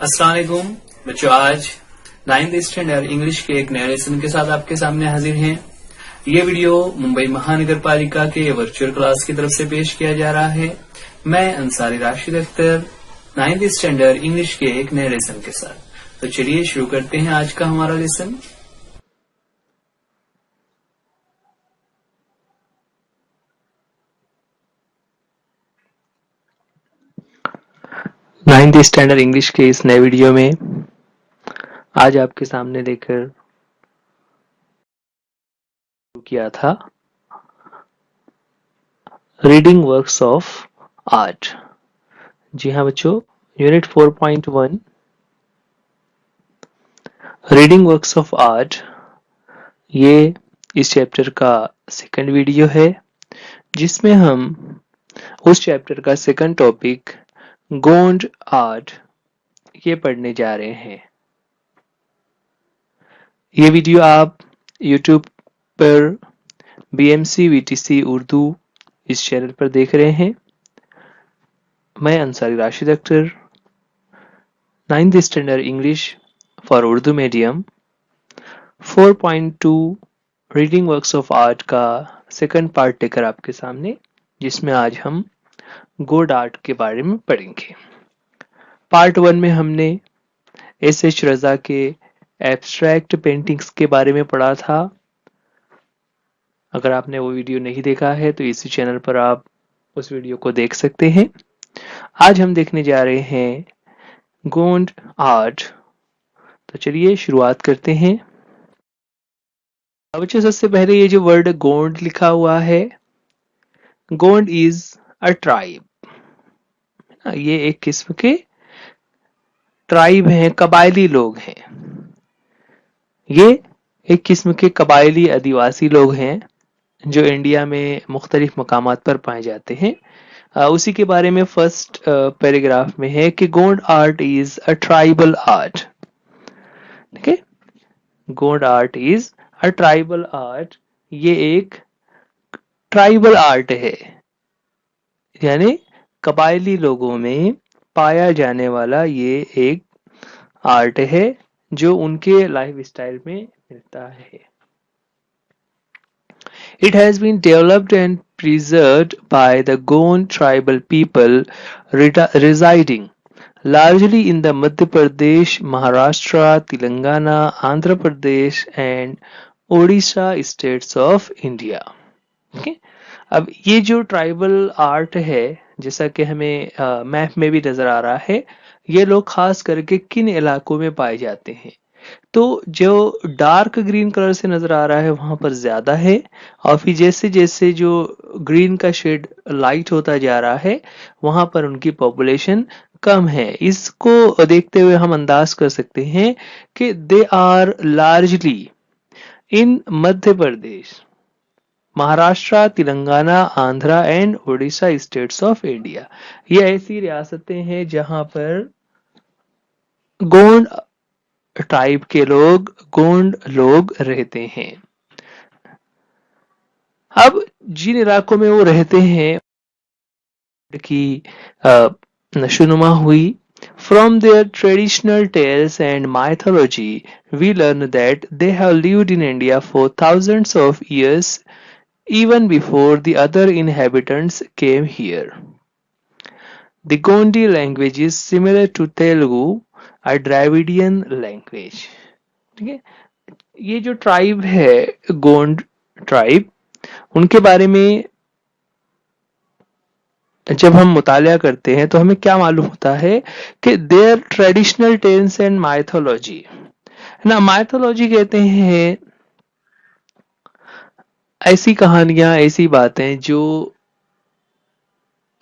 अस्सलाम वालेकुम बच्चों, आज 9th स्टैंडर्ड इंग्लिश के एक नए लेसन के साथ आपके सामने हाजिर हैं। ये वीडियो मुंबई महानगर पालिका के वर्चुअल क्लास की तरफ से पेश किया जा रहा है। मैं Ansari Rashid Akhtar 9th standard English के एक नए लेसन के साथ। तो चलिए शुरू करते हैं आज का हमारा लेसन। नाइन्थ स्टैंडर्ड इंग्लिश के इस नए वीडियो में आज आपके सामने लेकर किया था रीडिंग वर्क्स ऑफ आर्ट। जी हाँ बच्चों, unit 4.1 reading works of art, ये इस चैप्टर का सेकंड वीडियो है जिसमें हम उस चैप्टर का सेकंड टॉपिक गोंड आर्ट ये पढ़ने जा रहे हैं। ये वीडियो आप YouTube पर BMC VTC उर्दू इस चैनल पर देख रहे हैं। मैं Ansari Rashid Akhtar 9th standard English for Urdu medium 4.2 reading works of art का सेकंड पार्ट लेकर आपके सामने, जिसमें आज हम गोंड आर्ट के बारे में पढ़ेंगे। पार्ट 1 में हमने SH रजा के एब्स्ट्रैक्ट पेंटिंग्स के बारे में पढ़ा था। अगर आपने वो वीडियो नहीं देखा है तो इसी चैनल पर आप उस वीडियो को देख सकते हैं। आज हम देखने जा रहे हैं गोंड आर्ट। तो चलिए शुरुआत करते हैं। बच्चों, सबसे पहले ये जो वर्ड गोंड लिखा हुआ है, गोंड इज अ ट्राइब। ये एक किस्म के ट्राइब हैं, कबायली लोग हैं। ये एक किस्म के कबायली आदिवासी लोग हैं जो इंडिया में मुख्तलिफ मकामात पर पाए जाते हैं। उसी के बारे में फर्स्ट पैराग्राफ में है कि Gond art is a tribal art. ठीक है, Gond art is a tribal art. ये एक ट्राइबल आर्ट है, यानी कबायली लोगों में पाया जाने वाला ये एक आर्ट है जो उनके लाइफ स्टाइल में मिलता है। It has been developed and preserved by the Gond tribal people residing largely in the Madhya Pradesh, Maharashtra, Telangana, Andhra Pradesh and Odisha states of India. Okay? अब ये जो ट्राइबल आर्ट है, जैसा कि हमें मैप में भी नजर आ रहा है, ये लोग खास करके किन इलाकों में पाए जाते हैं? तो जो डार्क ग्रीन कलर से नजर आ रहा है वहां पर ज्यादा है, और फिर जैसे जैसे जो ग्रीन का शेड लाइट होता जा रहा है वहां पर उनकी पॉपुलेशन कम है। इसको देखते हुए हम अंदाज कर सकते हैं कि they are largely in Madhya Pradesh, Maharashtra, Telangana, Andhra and Orissa states of India. ये ऐसी रियासतें हैं जहां पर गोंड ट्राइब के लोग, गोंड लोग रहते हैं। अब जिन इलाकों में वो रहते हैं की नशोनुमा हुई। From their traditional tales and mythology, we learn that they have lived in India for thousands of years, even before the other inhabitants came here. The Gondi language is similar to Telugu, a Dravidian language. ठीक है, ये जो tribe है Gond tribe, उनके बारे में जब हम मुतालिया करते हैं तो हमें क्या मालूम होता है कि their traditional tales and mythology ना, माइथोलॉजी कहते हैं ऐसी कहानियां, ऐसी बातें जो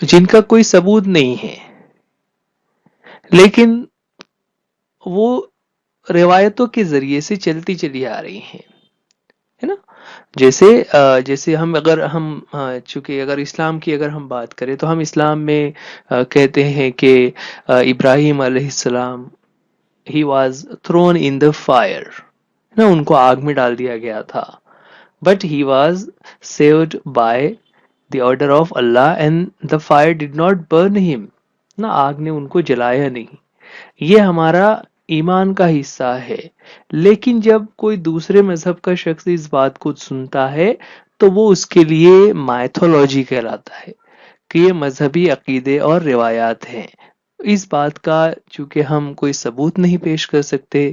जिनका कोई सबूत नहीं है, लेकिन वो रिवायतों के जरिए से चलती चली आ रही हैं, है ना। जैसे हम चूंकि अगर इस्लाम की अगर हम बात करें तो हम इस्लाम में कहते हैं कि इब्राहिम अलैहिस्सलाम he was thrown in the fire, ना, उनको आग में डाल दिया गया था, but he was saved by the order of Allah and the fire did not burn him, ना, आग ने उनको जलाया नहीं। ये हमारा ईमान का हिस्सा है। लेकिन जब कोई दूसरे मजहब का शख्स इस बात को सुनता है तो वो उसके लिए माइथोलॉजी कहलाता है कि ये मजहबी अकीदे और रिवायात हैं। इस बात का चूंकि हम कोई सबूत नहीं पेश कर सकते,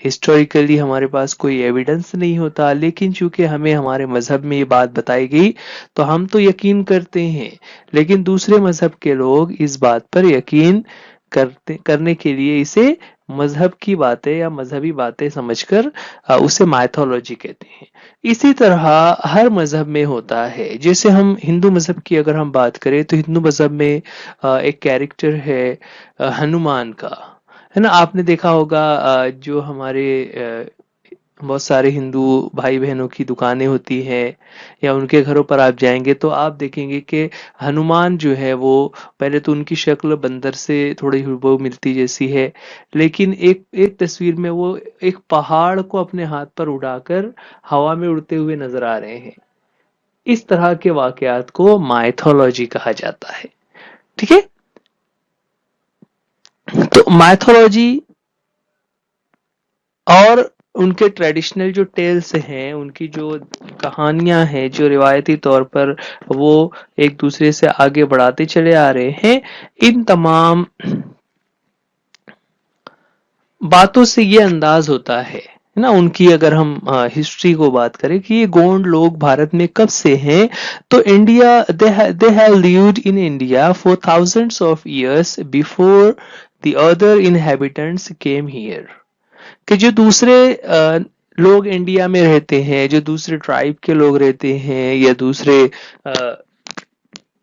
हिस्टोरिकली हमारे पास कोई एविडेंस नहीं होता, लेकिन चूंकि हमें हमारे मजहब में ये बात बताई गई तो हम तो यकीन करते हैं। लेकिन दूसरे मजहब के लोग इस बात पर यकीन करने के लिए इसे मजहब की बातें या मजहबी बातें समझकर उसे माइथोलॉजी कहते हैं। इसी तरह हर मजहब में होता है। जैसे हम हिंदू मजहब की अगर हम बात करें तो हिंदू मजहब में एक कैरेक्टर है हनुमान का, है ना। आपने देखा होगा जो हमारे बहुत सारे हिंदू भाई बहनों की दुकानें होती हैं या उनके घरों पर आप जाएंगे तो आप देखेंगे कि हनुमान जो है वो पहले तो उनकी शक्ल बंदर से थोड़ी हूबहू मिलती जैसी है, लेकिन एक एक तस्वीर में वो एक पहाड़ को अपने हाथ पर उड़ाकर हवा में उड़ते हुए नजर आ रहे हैं। इस तरह के वाकयात को माइथोलॉजी कहा जाता है। ठीक है। तो माइथोलॉजी और उनके ट्रेडिशनल जो टेल्स हैं, उनकी जो कहानियां हैं जो रिवायती तौर पर वो एक दूसरे से आगे बढ़ाते चले आ रहे हैं, इन तमाम बातों से ये अंदाज होता है ना उनकी। अगर हम हिस्ट्री को बात करें कि ये गोंड लोग भारत में कब से हैं, तो India they have lived in India for thousands of years before the other inhabitants came here. कि जो दूसरे लोग इंडिया में रहते हैं, जो दूसरे ट्राइब के लोग रहते हैं या दूसरे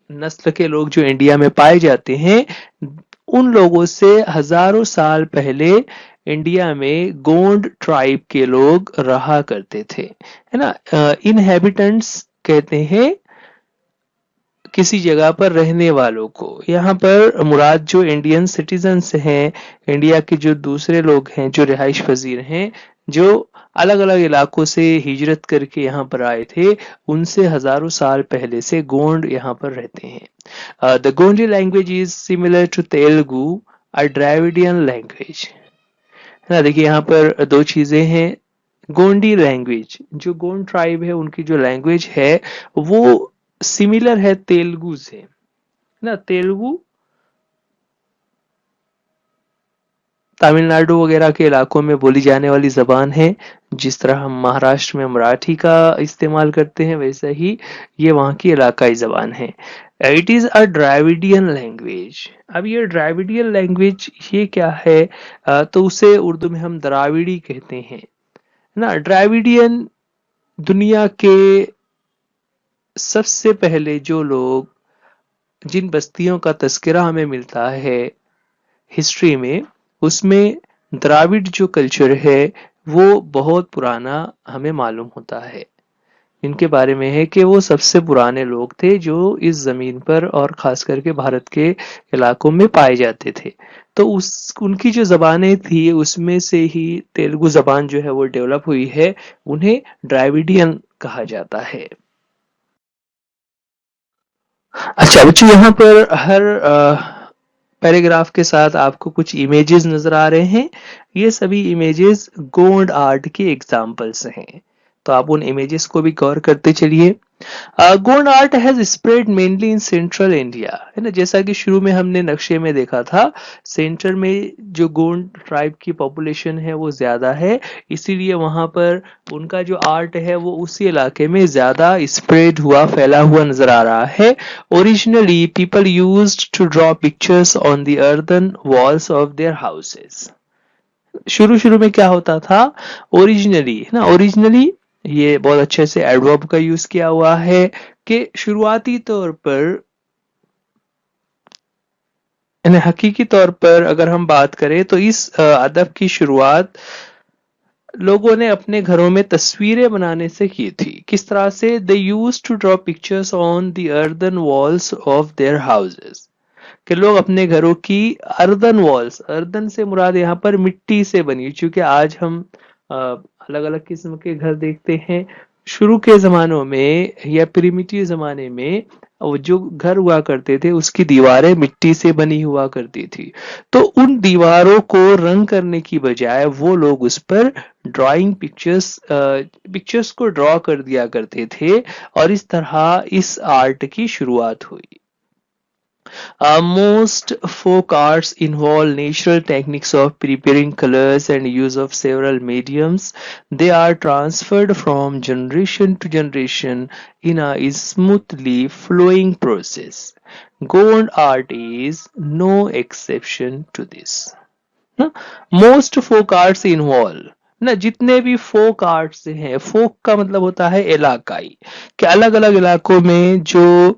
नस्ल के लोग जो इंडिया में पाए जाते हैं, उन लोगों से हजारों साल पहले इंडिया में गोंड ट्राइब के लोग रहा करते थे, है ना। इनहेबिटेंट्स कहते हैं किसी जगह पर रहने वालों को। यहाँ पर मुराद जो इंडियन सिटीजन्स हैं, इंडिया के जो दूसरे लोग हैं जो रिहाइश पजीर हैं, जो अलग अलग इलाकों से हिजरत करके यहाँ पर आए थे, उनसे हजारों साल पहले से गोंड यहाँ पर रहते हैं। The Gondi language is similar to Telugu, a Dravidian language, है ना। देखिए यहाँ पर दो चीजें हैं। गोंडी लैंग्वेज, जो गोंड ट्राइब है उनकी जो लैंग्वेज है वो सिमिलर है तेलुगु से ना। तेलुगु तमिलनाडु वगैरह के इलाकों में बोली जाने वाली जबान है। जिस तरह हम महाराष्ट्र में मराठी का इस्तेमाल करते हैं वैसे ही ये वहाँ की इलाकाई जबान है। It is a Dravidian language. अब ये द्रविडियन लैंग्वेज ये क्या है, तो उसे उर्दू में हम द्राविड़ी कहते हैं ना। द्रविडियन दुनिया के सबसे पहले जो लोग, जिन बस्तियों का तस्करा हमें मिलता है हिस्ट्री में, उसमें द्राविड जो कल्चर है वो बहुत पुराना हमें मालूम होता है। इनके बारे में है कि वो सबसे पुराने लोग थे जो इस जमीन पर और खास करके भारत के इलाकों में पाए जाते थे। तो उस उनकी जो जबानें थी उसमें से ही तेलुगु जबान जो है वो डेवलप हुई है। उन्हें द्राविडियन कहा जाता है। अच्छा बच्चों, यहाँ पर हर पैराग्राफ के साथ आपको कुछ इमेजेस नजर आ रहे हैं। ये सभी इमेजेस गोंड आर्ट के एग्जाम्पल्स हैं, तो आप उन इमेजेस को भी गौर करते चलिए। Gond art has spread mainly in central India, है ना। जैसा कि शुरू में हमने नक्शे में देखा था, सेंटर में जो गोंड ट्राइब की पॉपुलेशन है वो ज्यादा है, इसीलिए वहां पर उनका जो आर्ट है वो उसी इलाके में ज्यादा स्प्रेड हुआ, फैला हुआ नजर आ रहा है। Originally people used to draw pictures on the earthen walls of their houses. शुरू शुरू में क्या होता था, ओरिजिनली, है ना। ओरिजिनली ये बहुत अच्छे से एडवर्ब का यूज किया हुआ है कि शुरुआती तौर पर, हकीकी तौर पर अगर हम बात करें तो इस अदब की शुरुआत लोगों ने अपने घरों में तस्वीरें बनाने से की थी। किस तरह से, they use to draw pictures on the earthen walls of their houses, कि लोग अपने घरों की अर्दन वॉल्स, अर्दन से मुराद यहाँ पर मिट्टी से बनी, क्योंकि आज हम अलग अलग किस्म के घर देखते हैं। शुरू के जमानों में या प्रिमिटिव जमाने में वो जो घर हुआ करते थे उसकी दीवारें मिट्टी से बनी हुआ करती थी। तो उन दीवारों को रंग करने की बजाय वो लोग उस पर ड्राइंग पिक्चर्स को ड्रॉ कर दिया करते थे और इस तरह इस आर्ट की शुरुआत हुई। Most folk arts involve natural techniques of preparing colors and use of several mediums. They are transferred from generation to generation in a smoothly flowing process. Gond art is no exception to this. ना most folk arts involve ना जितने भी folk arts हैं, फोक का मतलब होता है इलाकाई, कि अलग अलग इलाकों में जो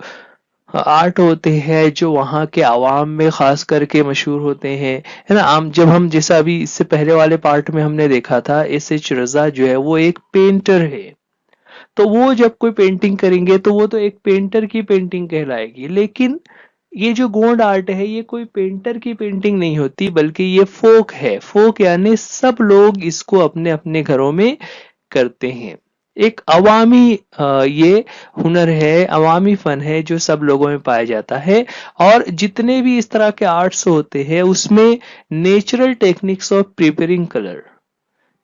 आर्ट होते हैं जो वहाँ के आवाम में खास करके मशहूर होते हैं, है ना। आम जब हम जैसा अभी इससे पहले वाले पार्ट में हमने देखा था, एस रजा जो है वो एक पेंटर है। तो वो जब कोई पेंटिंग करेंगे तो वो तो एक पेंटर की पेंटिंग कहलाएगी। लेकिन ये जो गोंड आर्ट है ये कोई पेंटर की पेंटिंग नहीं होती, बल्कि ये फोक है। फोक यानी सब लोग इसको अपने अपने घरों में करते हैं। एक अवामी ये हुनर है, अवामी फन है जो सब लोगों में पाया जाता है। और जितने भी इस तरह के आर्ट्स होते हैं उसमें natural techniques of preparing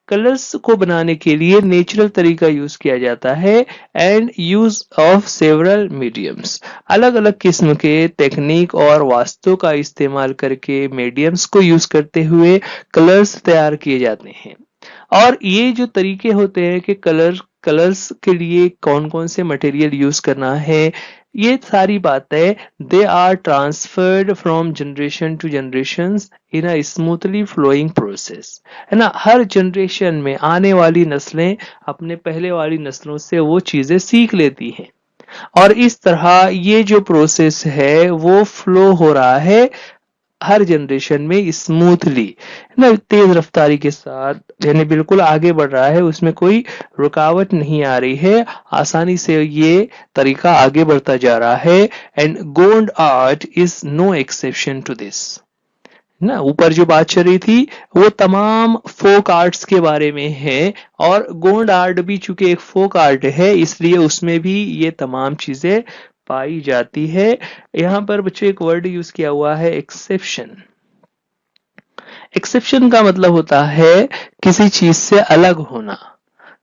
colours को बनाने के लिए नेचुरल तरीका यूज किया जाता है and use of several mediums. अलग अलग किस्म के टेक्निक और वास्तु का इस्तेमाल करके मीडियम्स को यूज करते हुए कलर्स तैयार किए जाते हैं। और ये जो तरीके होते हैं कि कलर्स के लिए कौन कौन से मटेरियल यूज करना है, ये सारी बातें they are transferred from generation to generation in a smoothly flowing process, है ना। हर जनरेशन में आने वाली नस्लें अपने पहले वाली नस्लों से वो चीजें सीख लेती हैं और इस तरह ये जो प्रोसेस है वो फ्लो हो रहा है हर जनरेशन में स्मूथली, ना तेज रफ्तारी के साथ, यानी बिल्कुल आगे बढ़ रहा है, उसमें कोई रुकावट नहीं आ रही है, आसानी से ये तरीका आगे बढ़ता जा रहा है। And Gond art is no exception to this. ना ऊपर जो बात चल रही थी वो तमाम फोक आर्ट्स के बारे में है और गोंड आर्ट भी चूंकि एक फोक आर्ट है इसलिए उसमें भी ये तमाम चीजें पाई जाती है। यहाँ पर बच्चों एक वर्ड यूज किया हुआ है एक्सेप्शन। एक्सेप्शन का मतलब होता है किसी चीज से अलग होना,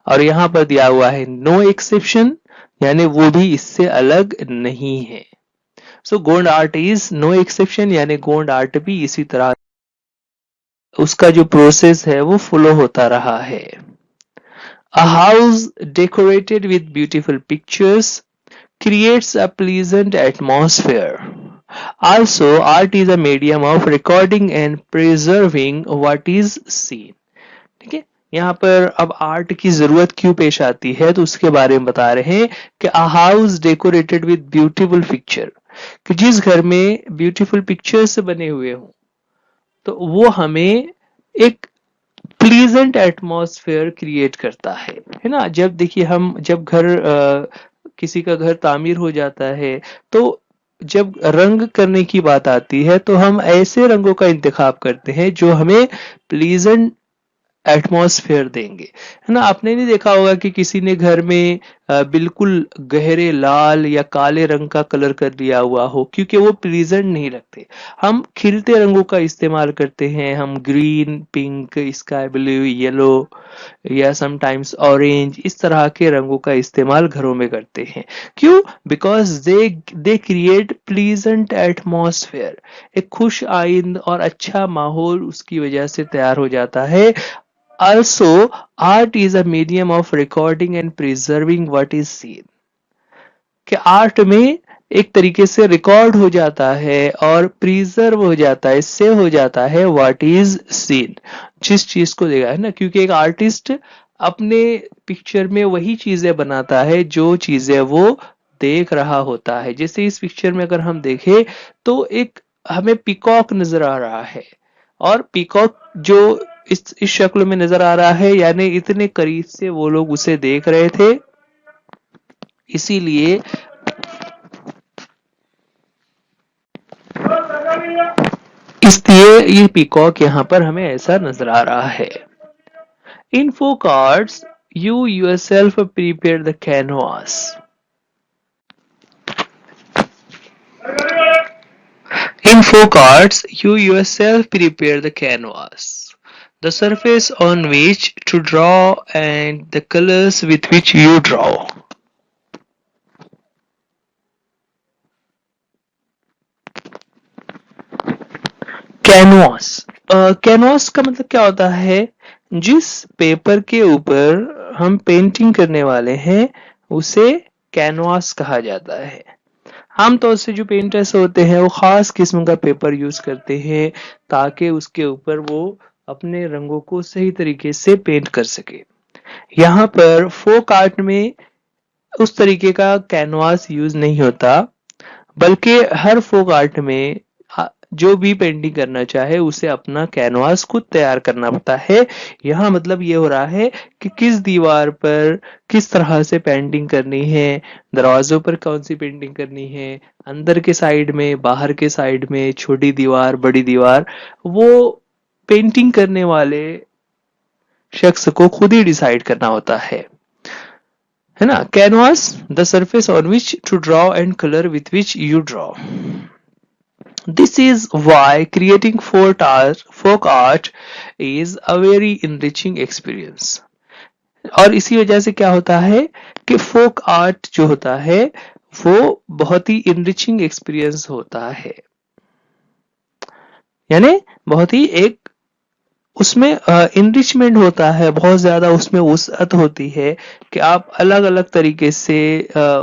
और यहाँ पर दिया हुआ है नो एक्सेप्शन, यानी वो भी इससे अलग नहीं है। So Gond art is no exception, यानी गोंड आर्ट भी इसी तरह उसका जो प्रोसेस है वो फॉलो होता रहा है। A house decorated with beautiful pictures creates a pleasant atmosphere. Also, art is a medium of recording and preserving what is seen. ठीक है, यहाँ पर अब आर्ट की जरूरत क्यों पेश आती है तो उसके बारे में बता रहे हैं कि a house decorated with beautiful picture, कि जिस घर में ब्यूटीफुल पिक्चर्स बने हुए हों तो वो हमें एक प्लीजेंट एटमॉस्फेयर क्रिएट करता है ना। जब देखिए हम जब किसी का घर तामीर हो जाता है तो जब रंग करने की बात आती है तो हम ऐसे रंगों का इंतखाब करते हैं जो हमें प्लीजेंट एटमॉस्फेयर देंगे, है ना। आपने नहीं देखा होगा कि किसी ने घर में बिल्कुल गहरे लाल या काले रंग का कलर कर दिया हुआ हो, क्योंकि वो प्लीजेंट नहीं लगते। हम खिलते रंगों का इस्तेमाल करते हैं, हम green, pink, sky blue, yellow या समटाइम्स ऑरेंज, इस तरह के रंगों का इस्तेमाल घरों में करते हैं। क्यों? Because they create pleasant atmosphere, एक खुश आइंद और अच्छा माहौल उसकी वजह से तैयार हो जाता है। Also, art is a medium of recording and preserving what is seen. कि आर्ट में एक तरीके से रिकॉर्ड हो जाता है और प्रिजर्व हो जाता है, सेव हो जाता है व्हाट इज सीन, जिस चीज को देखा है ना। क्योंकि एक आर्टिस्ट अपने पिक्चर में वही चीजें बनाता है जो चीजें वो देख रहा होता है। जैसे इस पिक्चर में अगर हम देखें तो एक हमें पीकॉक नजर आ रहा है, और पीकॉक जो इस शक्ल में नजर आ रहा है, यानी इतने करीब से वो लोग उसे देख रहे थे, इसीलिए ये पीकॉक यहाँ पर हमें ऐसा नजर आ रहा है। In folk arts you yourself prepare the canvas. In folk arts, you yourself prepare the canvas, the surface on which to draw, and the colors with which you draw. Canvas canvas का मतलब क्या होता है? जिस paper के ऊपर हम painting करने वाले हैं उसे कैनवास कहा जाता है। आमतौर से जो पेंटर्स होते हैं वो खास किस्म का पेपर यूज करते हैं ताकि उसके ऊपर वो अपने रंगों को सही तरीके से पेंट कर सके। यहाँ पर फोक आर्ट में उस तरीके का कैनवास यूज नहीं होता, बल्कि हर फोक आर्ट में जो भी पेंटिंग करना चाहे उसे अपना कैनवास खुद तैयार करना पड़ता है। यहाँ मतलब ये हो रहा है कि किस दीवार पर किस तरह से पेंटिंग करनी है, दरवाजों पर कौन सी पेंटिंग करनी है, अंदर के साइड में, बाहर के साइड में, छोटी दीवार, बड़ी दीवार, वो पेंटिंग करने वाले शख्स को खुद ही डिसाइड करना होता है ना। Canvas, the surface on which to draw and colour with which you draw. This is why creating folk art is a very enriching experience. और इसी वजह से क्या होता है कि फोक आर्ट जो होता है वो बहुत ही enriching एक्सपीरियंस होता है, यानी बहुत ही एक उसमें इनरिचमेंट होता है, बहुत ज्यादा उसमें वसअत होती है कि आप अलग अलग तरीके से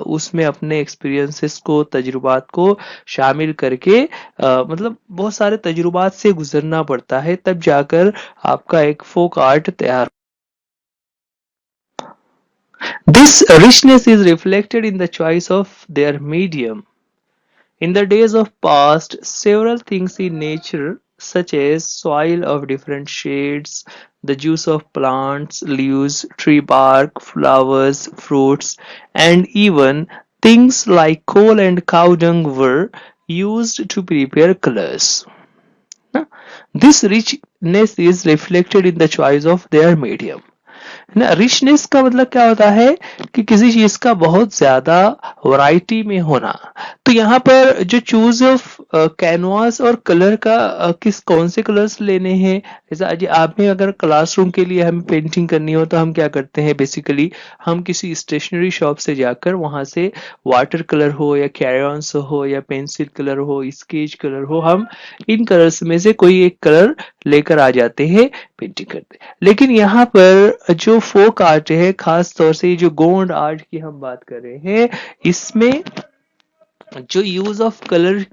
उसमें अपने एक्सपीरियंसेस को, तजुर्बात को शामिल करके मतलब बहुत सारे तजुर्बात से गुजरना पड़ता है, तब जाकर आपका एक फोक आर्ट तैयार। This richness is reflected in the choice of their medium. In the days of past, several things in nature, such as soil of different shades, the juice of plants, leaves, tree bark, flowers, fruits, and even things like coal and cow dung were used to prepare colors. This richness is reflected in the choice of their medium. ना, richness का मतलब क्या होता है कि किसी चीज का बहुत ज्यादा वैरायटी में होना। तो यहाँ पर जो चूज ऑफ कैनवास और कलर का किस कौन से कलर्स लेने हैं, जैसा आज आपने अगर क्लासरूम के लिए हमें पेंटिंग करनी हो तो हम क्या करते हैं, बेसिकली हम किसी स्टेशनरी शॉप से जाकर वहां से वाटर कलर हो या कैरयॉन्स हो या पेंसिल कलर हो, स्केच कलर हो, हम इन कलर्स में से कोई एक कलर लेकर आ जाते हैं, पेंटिंग करते हैं। लेकिन यहाँ पर जो फोक आर्ट है, खास तौर से जो गोंड आर्ट की हम बात कर रहे हैं, इसमें जो यूज ऑफ कलर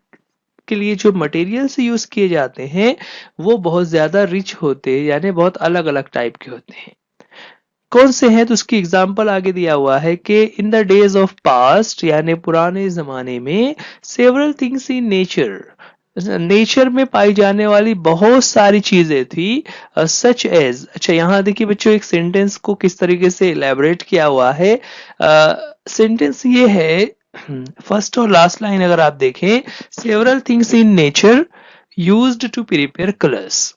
के लिए जो मटेरियल्स यूज किए जाते हैं वो बहुत ज्यादा रिच होते हैं, यानी बहुत अलग अलग टाइप के होते हैं। कौन से हैं, तो उसकी एग्जांपल आगे दिया हुआ है कि in the days of past, यानी पुराने जमाने में, सेवरल थिंग्स इन नेचर में पाई जाने वाली बहुत सारी चीजें थी, सच एज। अच्छा, यहाँ देखिए बच्चों, एक सेंटेंस को किस तरीके से इलेबोरेट किया हुआ है। सेंटेंस ये है, फर्स्ट और लास्ट लाइन अगर आप देखें, several things in nature used to prepare colours,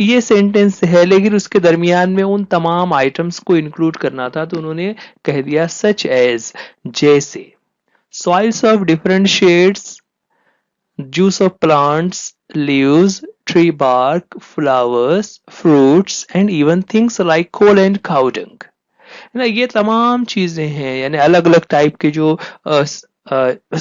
ये सेंटेंस है, लेकिन उसके दरमियान में उन तमाम आइटम्स को इंक्लूड करना था, तो उन्होंने कह दिया सच एज, जैसे soils of different shades, juice of plants, leaves, tree bark, flowers, fruits, and even things like coal and cow dung. है ना, ये तमाम चीजें हैं, यानी अलग अलग टाइप के जो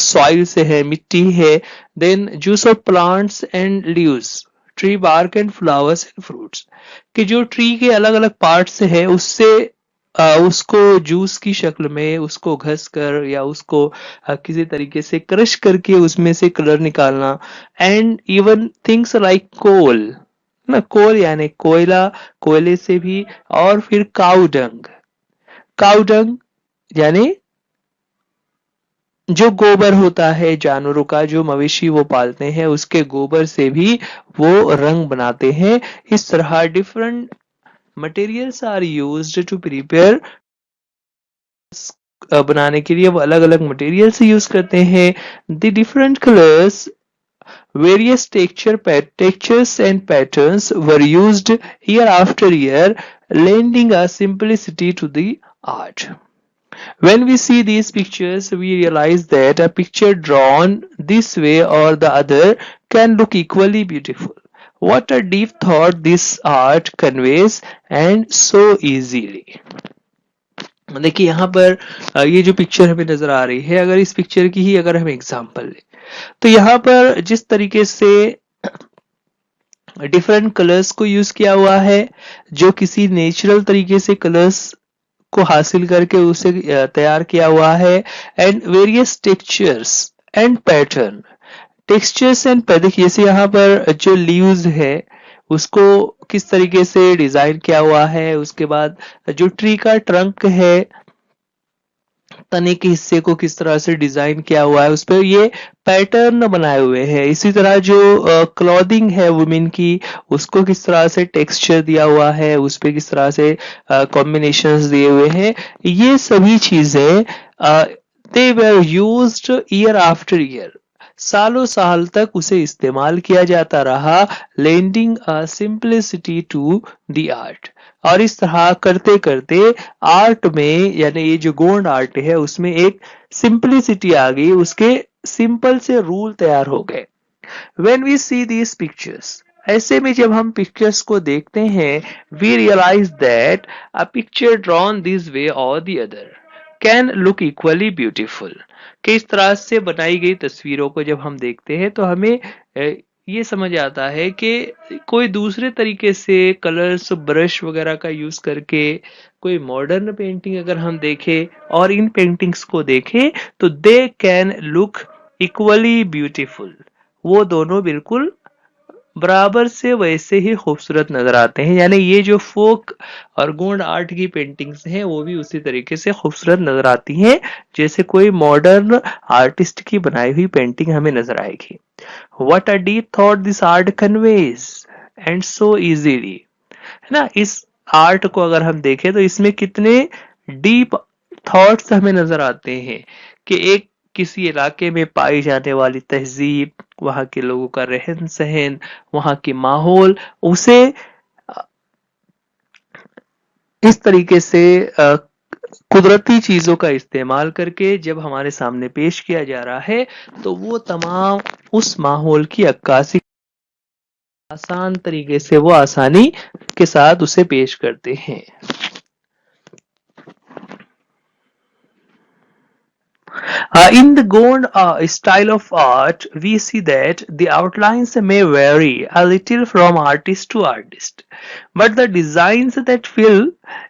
सॉइल से है, मिट्टी है, then juice of plants and leaves, tree bark and flowers and fruits, कि जो ट्री के अलग अलग पार्ट से है उससे उसको जूस की शक्ल में उसको घस कर या उसको किसी तरीके से क्रश करके उसमें से कलर निकालना, एंड इवन थिंग्स लाइक कोल ना, कोल यानी कोयला, कोयले से भी, और फिर काउ डंग यानी जो गोबर होता है जानवरों का, जो मवेशी वो पालते हैं, उसके गोबर से भी वो रंग बनाते हैं। इस तरह different materials are used to prepare, बनाने के लिए वो अलग अलग मटेरियल्स यूज करते हैं। The different colours, various textures and patterns were used year after year, lending a simplicity to the art. When we see these pictures, we realize that a picture drawn this way or the other can look equally beautiful. What a deep thought this art conveys and so easily. देखिए यहाँ पर ये जो picture हमें नजर आ रही है, अगर इस पिक्चर की ही अगर हम एग्जांपल लें तो यहाँ पर जिस तरीके से डिफरेंट कलर्स को यूज किया हुआ है, जो किसी नेचुरल तरीके से कलर्स को हासिल करके उसे तैयार किया हुआ है, and various textures and pattern. Textures and देखिए जैसे यहाँ पर जो लीव्स है उसको किस तरीके से डिजाइन किया हुआ है, उसके बाद जो ट्री का ट्रंक है, तने के हिस्से को किस तरह से डिजाइन किया हुआ है, उस पर ये पैटर्न बनाए हुए हैं। इसी तरह जो क्लॉथिंग है वुमेन की, उसको किस तरह से टेक्सचर दिया हुआ है, उस पे किस तरह से कॉम्बिनेशंस दिए हुए हैं। ये सभी चीजें they were used year after year, सालों साल तक उसे इस्तेमाल किया जाता रहा, lending a simplicity to the art. और इस तरह करते करते आर्ट में, यानी ये जो गोंड आर्ट है उसमें एक सिंपलिसिटी आ गई, उसके सिंपल से रूल तैयार हो गए। When we see these pictures, ऐसे में जब हम पिक्चर्स को देखते हैं, we realize that a picture drawn this way or the other can look equally beautiful। कि इस तरह से बनाई गई तस्वीरों को जब हम देखते हैं तो हमें ये समझ आता है कि कोई दूसरे तरीके से कलर्स ब्रश वगैरह का यूज करके कोई मॉडर्न पेंटिंग अगर हम देखें और इन पेंटिंग्स को देखें तो they can look equally beautiful. वो दोनों बिल्कुल बराबर से वैसे ही खूबसूरत नजर आते हैं। यानी ये जो फोक और गोंड आर्ट की पेंटिंग्स हैं वो भी उसी तरीके से खूबसूरत नजर आती हैं जैसे कोई मॉडर्न आर्टिस्ट की बनाई हुई पेंटिंग हमें नजर आएगी। What a deep thought this art conveys and so easily, है ना। इस आर्ट को अगर हम देखें तो इसमें कितने डीप थॉट्स हमें नजर आते हैं कि एक किसी इलाके में पाई जाने वाली तहजीब, वहां के लोगों का रहन सहन, वहां की माहौल, उसे इस तरीके से कुदरती चीजों का इस्तेमाल करके जब हमारे सामने पेश किया जा रहा है तो वो तमाम उस माहौल की अक्कासी आसान तरीके से वो आसानी के साथ उसे पेश करते हैं। In the Gond style of art, we see that the outlines may vary a little from artist to artist, but the designs that fill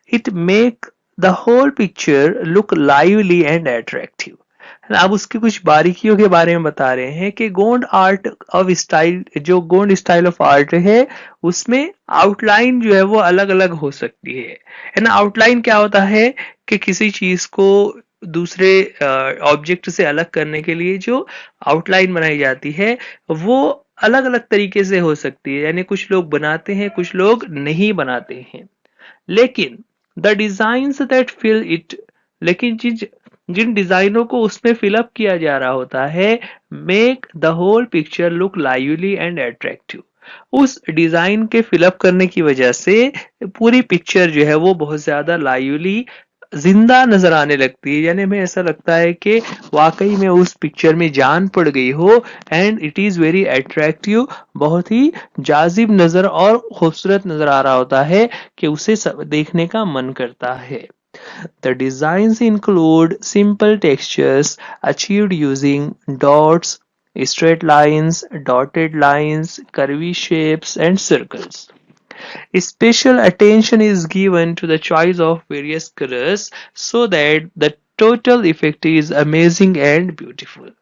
it make the whole picture look lively and attractive। अब उसकी कुछ बारीकियों के बारे में बता रहे हैं कि गोंड आर्ट ऑफ स्टाइल, जो गोंड स्टाइल ऑफ आर्ट है उसमें आउटलाइन जो है वो अलग अलग हो सकती है ना। आउटलाइन क्या होता है कि किसी चीज को दूसरे ऑब्जेक्ट से अलग करने के लिए जो आउटलाइन बनाई जाती है वो अलग अलग तरीके से हो सकती है। यानी कुछ लोग बनाते हैं, कुछ लोग नहीं बनाते हैं। लेकिन the designs that fill it, लेकिन जिन डिजाइनों को उसमें फिलअप किया जा रहा होता है, make the whole picture look lively and attractive. उस डिजाइन के फिलअप करने की वजह से पूरी पिक्चर जो है वो बहुत ज्यादा लाइवली, जिंदा नजर आने लगती है। यानी हमें ऐसा लगता है कि वाकई में उस पिक्चर में जान पड़ गई हो, and it is very attractive, बहुत ही जाजिब नजर और खूबसूरत नजर आ रहा होता है कि उसे देखने का मन करता है। The designs include simple textures achieved using dots, straight lines, dotted lines, curvy shapes, and circles. Special attention is given to the choice of various colors so that the total effect is amazing and beautiful.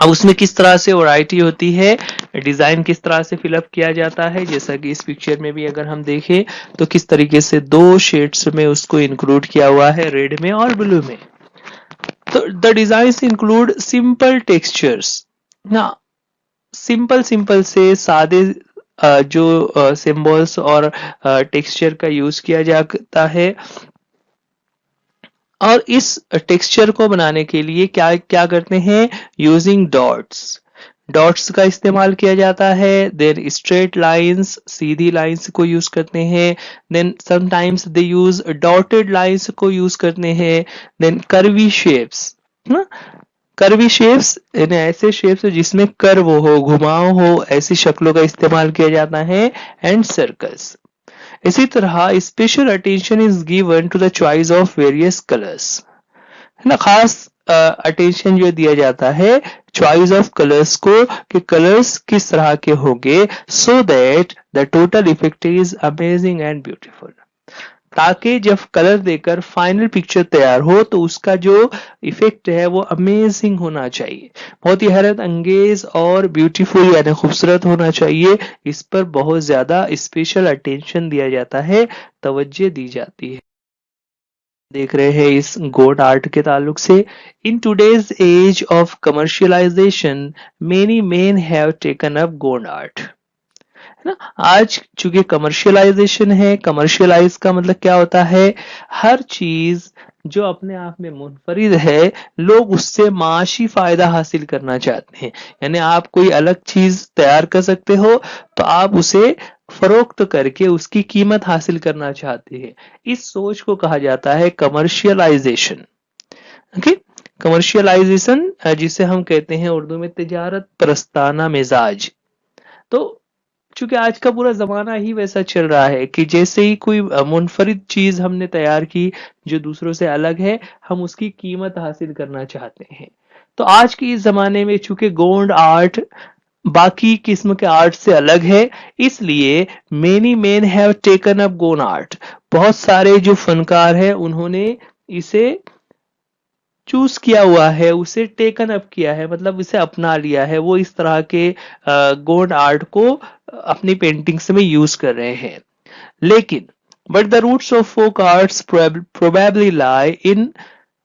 अब उसमें किस तरह से variety होती है, design किस तरह से फिलअप किया जाता है, जैसा कि इस पिक्चर में भी अगर हम देखें तो किस तरीके से दो शेड्स में उसको इंक्लूड किया हुआ है, रेड में और ब्लू में। तो the designs include simple textures ना, सिंपल सिंपल से सादे जो सिंबल्स और टेक्सचर का यूज किया जाता है। और इस टेक्सचर को बनाने के लिए क्या क्या करते हैं, यूजिंग डॉट्स, डॉट्स का इस्तेमाल किया जाता है। देन स्ट्रेट लाइंस, सीधी लाइंस को यूज करते हैं। Then sometimes they use dotted lines को यूज करते हैं। Then curvy shapes, curvy shapes यानी ऐसे शेप्स जिसमें कर्व हो, घुमाव हो, ऐसी शक्लों का इस्तेमाल किया जाता है, एंड सर्कल्स। इसी तरह special attention is given to the choice of various colours, है ना, खास अटेंशन जो दिया जाता है चॉइस ऑफ कलर्स को कि कलर्स किस तरह के होंगे, so that the total effect is amazing and beautiful, ताकि जब कलर देकर फाइनल पिक्चर तैयार हो तो उसका जो इफेक्ट है वो अमेजिंग होना चाहिए, बहुत ही हैरत अंगेज और ब्यूटीफुल यानी खूबसूरत होना चाहिए। इस पर बहुत ज्यादा स्पेशल अटेंशन दिया जाता है, तवज्जो दी जाती है। देख रहे हैं इस गोंड आर्ट के ताल्लुक से, in today's age of commercialisation many men have taken up Gond art, है ना। आज चूंकि कमर्शियलाइजेशन है, कमर्शियलाइज का मतलब क्या होता है, हर चीज जो अपने आप में मुनफरिद है लोग उससे माशी फायदा हासिल करना चाहते हैं, यानी आप कोई अलग चीज तैयार कर सकते हो तो आप उसे फरोख्त करके उसकी कीमत हासिल करना चाहते हैं, इस सोच को कहा जाता है कमर्शियलाइजेशन। ओके, कमर्शियलाइजेशन जिसे हम कहते हैं उर्दू में तिजारत परस्ताना मिजाज। तो चूंकि आज का पूरा जमाना ही वैसा चल रहा है कि जैसे ही कोई मुनफरिद चीज हमने तैयार की जो दूसरों से अलग है, हम उसकी कीमत हासिल करना चाहते हैं। तो आज के इस जमाने में चूंकि गोंड आर्ट बाकी किस्म के आर्ट से अलग है, इसलिए many men have taken up Gond art, बहुत सारे जो फनकार हैं उन्होंने इसे चूज किया हुआ है, उसे टेकन अप किया है, मतलब इसे अपना लिया है, वो इस तरह के गोंड आर्ट को अपनी पेंटिंग्स में यूज कर रहे हैं। लेकिन but the roots of folk arts probably lie in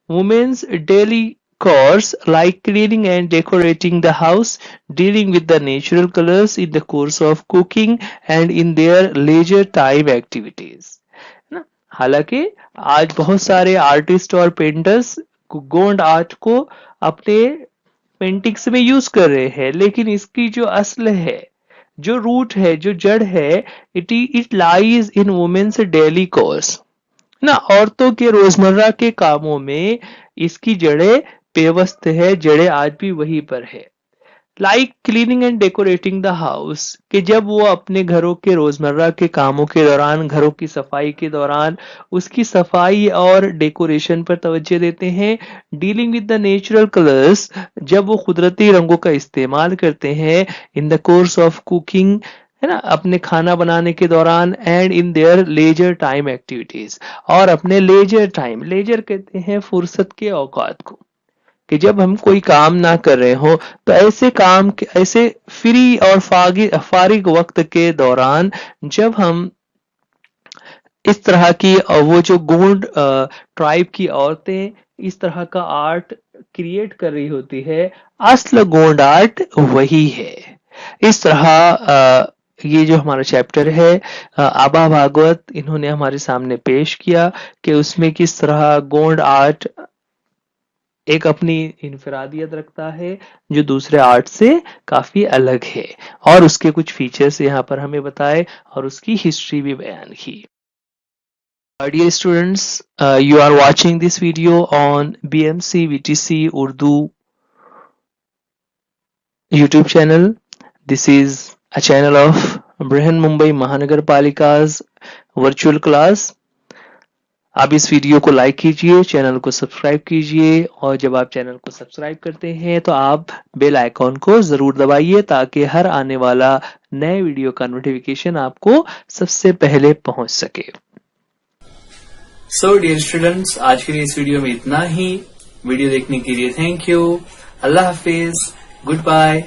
women's daily course like cleaning and decorating the house, dealing with the natural colors in the course of cooking and in their leisure time activities, है ना। हालांकि आज बहुत सारे artist और painters Gond art को अपने paintings में यूज कर रहे हैं, लेकिन इसकी जो असल है, जो रूट है, जो जड़ है, it lies in women's daily course, ना, औरतों के रोजमर्रा के कामों में इसकी जड़ें पेवस्त है, जड़ें आज भी वहीं पर है। Like cleaning and decorating the house, कि जब वो अपने घरों के रोजमर्रा के कामों के दौरान, घरों की सफाई के दौरान उसकी सफाई और डेकोरेशन पर तवज्जो देते हैं। Dealing with the natural colours, जब वो कुदरती रंगों का इस्तेमाल करते हैं। In the course of cooking, है ना, अपने खाना बनाने के दौरान। And in their leisure time activities, और अपने लेजर टाइम, लेजर कहते हैं फुर्सत के औकात को, कि जब हम कोई काम ना कर रहे हो तो ऐसे काम, ऐसे फ्री और फारिग वक्त के दौरान जब हम इस तरह की वो जो गोंड ट्राइब की औरतें इस तरह का आर्ट क्रिएट कर रही होती है, असल गोंड आर्ट वही है। इस तरह ये जो हमारा चैप्टर है आबा भागवत इन्होंने हमारे सामने पेश किया कि उसमें किस तरह गोंड आर्ट एक अपनी इनफरादियत रखता है जो दूसरे आर्ट से काफी अलग है, और उसके कुछ फीचर्स यहाँ पर हमें बताए और उसकी हिस्ट्री भी बयान की। Dear students, you are watching this video on BMC VTC Urdu YouTube channel. This is a channel of Brihan Mumbai Mahanagar Palika's virtual class. आप इस वीडियो को लाइक कीजिए, चैनल को सब्सक्राइब कीजिए, और जब आप चैनल को सब्सक्राइब करते हैं तो आप बेल आइकॉन को जरूर दबाइए ताकि हर आने वाला नए वीडियो का नोटिफिकेशन आपको सबसे पहले पहुंच सके। सो डियर स्टूडेंट्स, आज के लिए इस वीडियो में इतना ही। वीडियो देखने के लिए थैंक यू। अल्लाह हाफिज, गुड बाय।